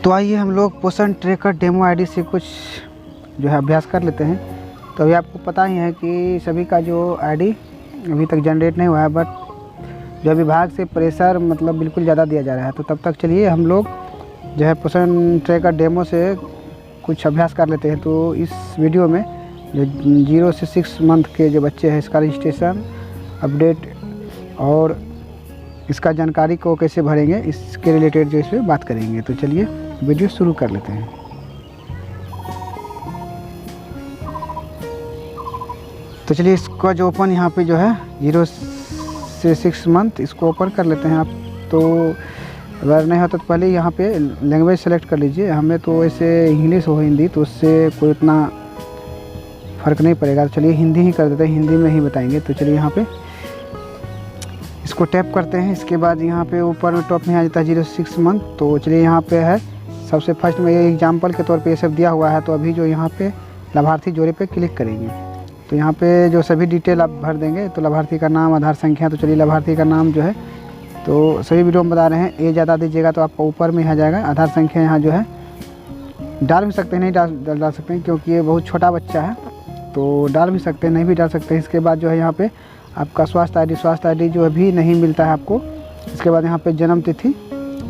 तो आइए हम लोग पोषण ट्रैकर डेमो आईडी से कुछ जो है अभ्यास कर लेते हैं। तो अभी आपको पता ही है कि सभी का जो आईडी अभी तक जनरेट नहीं हुआ है, बट जो विभाग से प्रेशर मतलब बिल्कुल ज़्यादा दिया जा रहा है। तो तब तक चलिए हम लोग जो है पोषण ट्रैकर डेमो से कुछ अभ्यास कर लेते हैं। तो इस वीडियो में जो 0 से 6 मंथ के जो बच्चे हैं इसका रजिस्ट्रेशन अपडेट और इसका जानकारी को कैसे भरेंगे इसके रिलेटेड जो इसमें बात करेंगे। तो चलिए वीडियो शुरू कर लेते हैं। तो चलिए इसका जो ओपन यहाँ पे जो है 0 से 6 मंथ इसको ओपन कर लेते हैं आप। तो अगर नहीं होता तो पहले यहाँ पे लैंग्वेज सेलेक्ट कर लीजिए। हमें तो वैसे इंग्लिश हो हिंदी तो उससे कोई इतना फ़र्क नहीं पड़ेगा। तो चलिए हिंदी ही कर देते हैं, हिंदी में ही बताएंगे। तो चलिए यहाँ पे इसको टैप करते हैं। इसके बाद यहाँ पे ऊपर में टॉप में आ जाता है 0 से 6 मंथ। तो चलिए यहाँ पे है सबसे फर्स्ट में ये एग्जाम्पल के तौर पे ये सब दिया हुआ है। तो अभी जो यहाँ पे लाभार्थी जोड़े पे क्लिक करेंगे तो यहाँ पे जो सभी डिटेल आप भर देंगे। तो लाभार्थी का नाम, आधार संख्या। तो चलिए लाभार्थी का नाम जो है तो सभी वीडियो में बता रहे हैं, ए ज़्यादा दीजिएगा तो आपका ऊपर में आ जाएगा। आधार संख्या यहाँ जो है डाल भी सकते हैं, नहीं डाल सकते हैं क्योंकि ये बहुत छोटा बच्चा है। तो डाल भी सकते हैं, नहीं भी डाल सकते हैं। इसके बाद जो है यहाँ पे आपका स्वास्थ्य आईडी जो अभी नहीं मिलता है आपको। इसके बाद यहाँ पे जन्म तिथि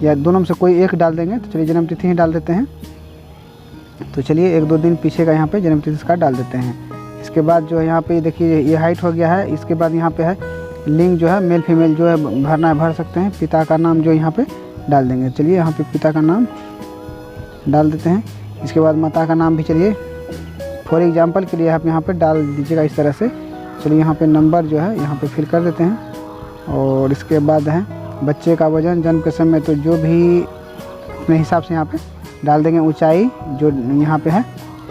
या दोनों में से कोई एक डाल देंगे। तो चलिए जन्म तिथि ही डाल देते हैं। तो चलिए 1-2 दिन पीछे का यहाँ पे जन्म तिथि का डाल देते हैं। इसके बाद जो है यहाँ पे देखिए ये हाइट हो गया है। इसके बाद यहाँ पे है लिंग जो है मेल फीमेल जो है भरना है, भर सकते हैं। पिता का नाम जो यहाँ पे डाल देंगे। चलिए यहाँ पे पिता का नाम डाल देते हैं। इसके बाद माता का नाम भी चलिए फॉर एग्जांपल के लिए आप यहाँ पे डाल दीजिएगा इस तरह से। चलिए यहाँ पे नंबर जो है यहाँ पे फिल कर देते हैं। और इसके बाद है बच्चे का वजन, जन्म के समय तो जो भी अपने हिसाब से यहाँ पे डाल देंगे। ऊंचाई जो यहाँ पे है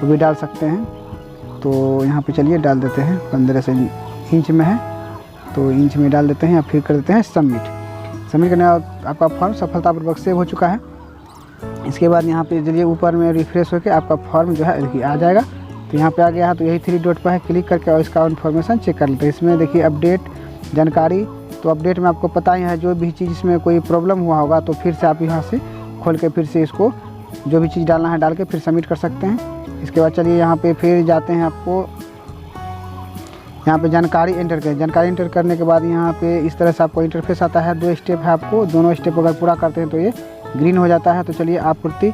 वो भी डाल सकते हैं। तो यहाँ पे चलिए डाल देते हैं 15 से इंच में है तो इंच में डाल देते हैं या फिर कर देते हैं सबमिट। सबमिट करने बाद आपका फॉर्म सफलतापूर्वक सेव हो चुका है। इसके बाद यहाँ पे चलिए ऊपर में रिफ्रेश होकर आपका फॉर्म जो है देखिए आ जाएगा। तो यहाँ पे आ गया है। तो यही 3 डॉट पर है, क्लिक करके और इसका इन्फॉर्मेशन चेक कर लेते हैं। इसमें देखिए अपडेट जानकारी। तो अपडेट में आपको पता ही है जो भी चीज़ इसमें कोई प्रॉब्लम हुआ होगा तो फिर से आप यहाँ से खोल के फिर से इसको जो भी चीज़ डालना है डाल के फिर सबमिट कर सकते हैं। इसके बाद चलिए यहाँ पे फिर जाते हैं। आपको यहाँ पे जानकारी एंटर करें। जानकारी एंटर करने के बाद यहाँ पे इस तरह से आपको इंटरफेस आता है। 2 स्टेप है आपको, दोनों स्टेप अगर पूरा करते हैं तो ये ग्रीन हो जाता है। तो चलिए आपूर्ति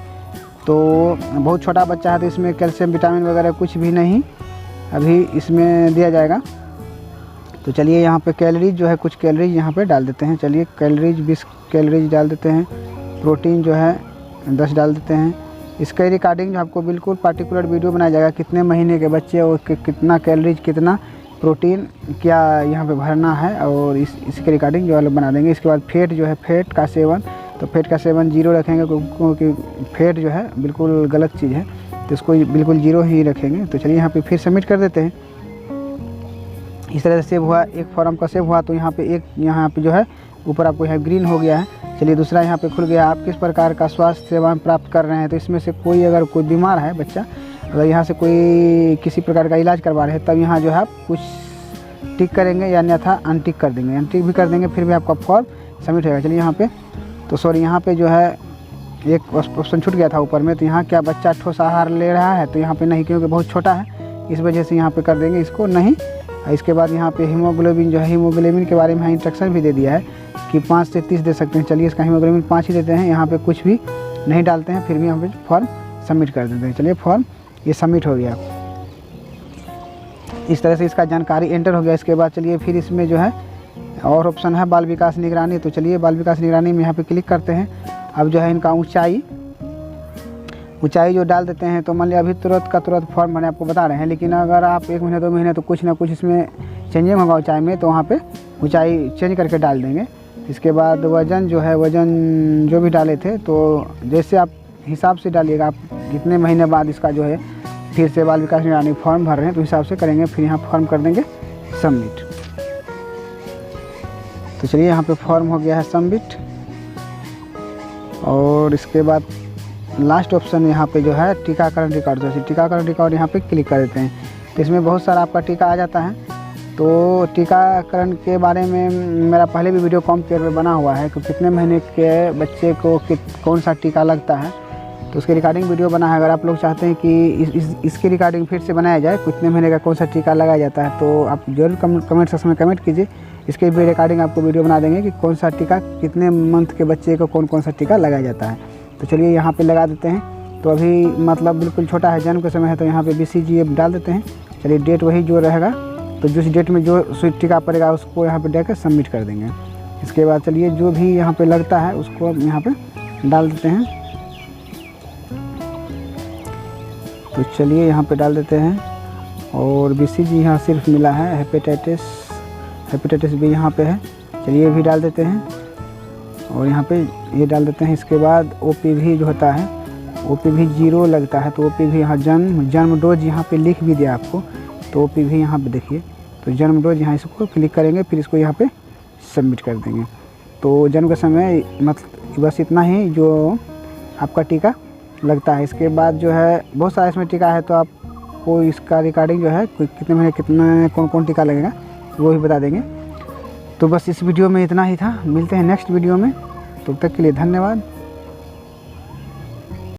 तो बहुत छोटा बच्चा है तो इसमें कैल्शियम विटामिन वगैरह कुछ भी नहीं अभी इसमें दिया जाएगा। तो चलिए यहाँ पे कैलोरीज जो है कुछ कैलोरीज यहाँ पे डाल देते हैं। चलिए कैलोरीज 20 कैलोरीज डाल देते हैं। प्रोटीन जो है 10 डाल देते हैं। इसके रिकॉर्डिंग जो आपको बिल्कुल पार्टिकुलर वीडियो बनाया जाएगा, कितने महीने के बच्चे और कितना कैलोरीज कितना प्रोटीन क्या यहाँ पे भरना है और इसके रिकॉर्डिंग जो है बना देंगे। इसके बाद फेट जो है फेट का सेवन, तो फेट का सेवन 0 रखेंगे क्योंकि फेट जो है बिल्कुल गलत चीज़ है तो इसको बिल्कुल 0 ही रखेंगे। तो चलिए यहाँ पे फिर सबमिट कर देते हैं। इस तरह से सेव हुआ, एक फॉर्म का सेव हुआ। तो यहाँ पे जो है ऊपर आपको यहाँ ग्रीन हो गया है। चलिए दूसरा यहाँ पे खुल गया। आप किस प्रकार का स्वास्थ्य सेवा प्राप्त कर रहे हैं। तो इसमें से कोई अगर कोई बीमार है बच्चा, अगर यहाँ से कोई किसी प्रकार का इलाज करवा रहे हैं तब यहाँ जो है आप कुछ टिक करेंगे या अन्यथा अनटिक कर देंगे। अनटिक भी कर देंगे फिर भी आपका फॉर्म सबमिट होगा। चलिए यहाँ पे तो सॉरी यहाँ पे जो है एक ऑप्शन छूट गया था ऊपर में। तो यहाँ क्या बच्चा ठोस आहार ले रहा है, तो यहाँ पे नहीं क्योंकि बहुत छोटा है इस वजह से यहाँ पे कर देंगे इसको नहीं। इसके बाद यहाँ पे हीमोग्लोबिन जो है हीमोग्लोबिन के बारे में इंस्ट्रक्शन भी दे दिया है कि 5 से 30 दे सकते हैं। चलिए इसका हीमोग्लोबिन 5 ही देते हैं। यहाँ पे कुछ भी नहीं डालते हैं फिर भी यहाँ पे फॉर्म सबमिट कर देते हैं। चलिए फॉर्म ये सबमिट हो गया। इस तरह से इसका जानकारी एंटर हो गया। इसके बाद चलिए फिर इसमें जो है और ऑप्शन है बाल विकास निगरानी। तो चलिए बाल विकास निगरानी में यहाँ पे क्लिक करते हैं। अब जो है इनका ऊंचाई जो डाल देते हैं। तो मान लिया अभी तुरंत का तुरंत फॉर्म भरने आपको बता रहे हैं, लेकिन अगर आप 1 महीने 2 महीने तो कुछ ना कुछ इसमें चेंजिंग होगा ऊंचाई में, तो वहाँ पे ऊंचाई चेंज करके डाल देंगे। इसके बाद वज़न जो है वज़न जो भी डाले थे तो जैसे आप हिसाब से डालिएगा। आप कितने महीने बाद इसका जो है फिर से बाल विकास निगरानी फॉर्म भर रहे हैं तो हिसाब से करेंगे। फिर यहाँ फॉर्म कर देंगे सबमिट। तो चलिए यहाँ पे फॉर्म हो गया है सबमिट। और इसके बाद लास्ट ऑप्शन यहाँ पे जो है टीकाकरण रिकॉर्ड, तो टीकाकरण रिकॉर्ड यहाँ पे क्लिक कर देते हैं। तो इसमें बहुत सारा आपका टीका आ जाता है। तो टीकाकरण के बारे में मेरा पहले भी वीडियो कॉम केयर में बना हुआ है कि कितने महीने के बच्चे को कौन सा टीका लगता है। तो उसके रिगार्डिंग वीडियो बना है। अगर आप लोग चाहते हैं कि इसके रिगार्डिंग फिर से बनाया जाए, कितने महीने का कौन सा टीका लगाया जाता है, तो आप जरूर कमेंट सेक्शन में कमेंट कीजिए। इसके भी रिगार्डिंग आपको वीडियो बना देंगे कि कौन सा टीका, कितने मंथ के बच्चे को कौन सा टीका लगाया जाता है। तो चलिए यहाँ पे लगा देते हैं। तो अभी मतलब बिल्कुल छोटा है, जन्म के समय है, तो यहाँ पे BCG डाल देते हैं। चलिए डेट वही जो रहेगा, तो जिस डेट में जो सुई टीका पड़ेगा उसको यहाँ पे देकर सबमिट कर देंगे। इसके बाद चलिए जो भी यहाँ पे लगता है उसको अब यहाँ पे डाल देते हैं। तो चलिए यहाँ पे डाल देते हैं। और BCG यहाँ सिर्फ मिला है, हेपेटाइटिस भी यहाँ पे है। चलिए ये भी डाल देते हैं और यहाँ पे ये डाल देते हैं। इसके बाद OPV जो होता है, OPV 0 लगता है, तो OPV यहाँ जन्म डोज यहाँ पे लिख भी दिया आपको। तो OPV यहाँ पे देखिए, तो जन्म डोज यहाँ इसको क्लिक करेंगे, फिर इसको यहाँ पे सबमिट कर देंगे। तो जन्म के समय मतलब बस इतना ही जो आपका टीका लगता है। इसके बाद जो है बहुत सारा इसमें टीका है, तो आपको इसका रिगार्डिंग जो है कितने महीने कितना कौन टीका लगेगा वो भी बता देंगे। तो बस इस वीडियो में इतना ही था, मिलते हैं नेक्स्ट वीडियो में। तब तक के लिए धन्यवाद।